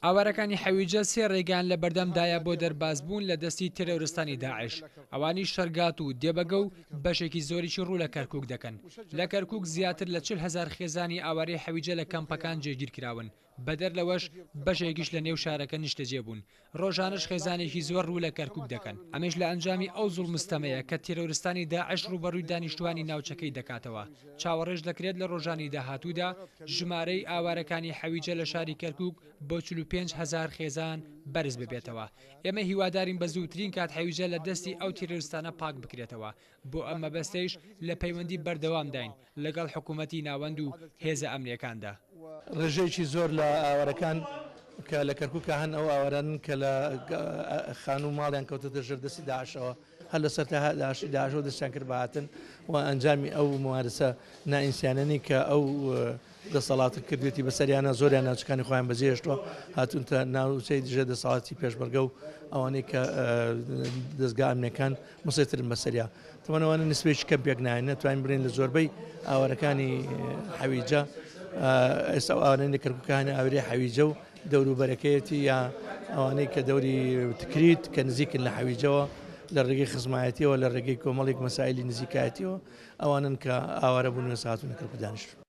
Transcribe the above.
ئاوارەکانی حەویجە سێ ڕێگان لە بەردەمدایە بۆ دەربازبوون لە دەستی تێرەورستانی داعش. ئەوانی شەرگات و دێبەگە و بەشێکی زۆریی ڕوو لە کەرکووک دەکەن. لە کەرکووک زیاتر لە 40,000 خێزانی ئاوارەی حەویجە لە کەمپەکان جێگیر کراون. بەدەر لەوەش بەشێکیش لە نێو شارەکە نیشتەجێ بوون. ڕۆژانش خێزانێکی زۆر ڕوو لە کەرکووک دەکەن. ئەمەش لە ئەنجامی ئەو زوڵمستەمەیە کە تێرەورستانی داعش ڕوبەڕووی دانیشتوانی ناوچەکەی دەکاتەوە. چاوەڕێژ دەکرێت لە ڕۆژانی داهاتوودا ژمارەی ئاوارەکانی حەویجە لە شاری کەرکووک بۆ 45,000 خێزان بەرز ببێتەوە. ئێمە هیوادارین بە زووترین کات حەویجە لە دەستی ئەو تیرۆریستانە پاک بکرێتەوە. بۆ ئەمە بەستەیش لە پەیوەندی بەردەوام داین لەگەڵ حکوومەتی ناوەند و هێزە ئەمنیەکاندا. ڕێژەیەکی زۆر لە ئاوارەکان کە لە کەرکووکە هەن ئەو ئاواران کە لە خان و ماڵیان کەوتەتە ژێردەستی داعشەوە هەر لەسەر داعشەوە دەستیان کرد بە هاتن و ئەنجامی ئەو ممارسە نائینسیانەی کە ئەو دەسەڵاتە کردوێتی بەسەریانە زۆریان ناوچەکانی خۆیان بەجێهێشتووە هاتوونتە ناوچەی دژە دەسەڵاتی پێشمەرگە و ئەوانەی کە دەستگا ئەمنیەکان مسێترن بەسەریا. تەمەنەوەوانە نسبێکی کەمپێک نایەن نەتوانین بڕێن لە زۆربەی ئاوارەکانی حەویجە ئێستا ئاوانەی لە کەرکووکانی ئاوری حەویجە و دەوروبەرەکەیەتی یا ئەوانەی کە دەوری تکریت کە نزیکن لە حەویجەوە لە ڕێگەی خزمایەتیەوە لە ڕێگەی کۆمەڵێک مەسائلی نزیکایەتیەوە ئەوانن کە ئاوارە بوون ساهاتوونە کەرکوو دانیشت.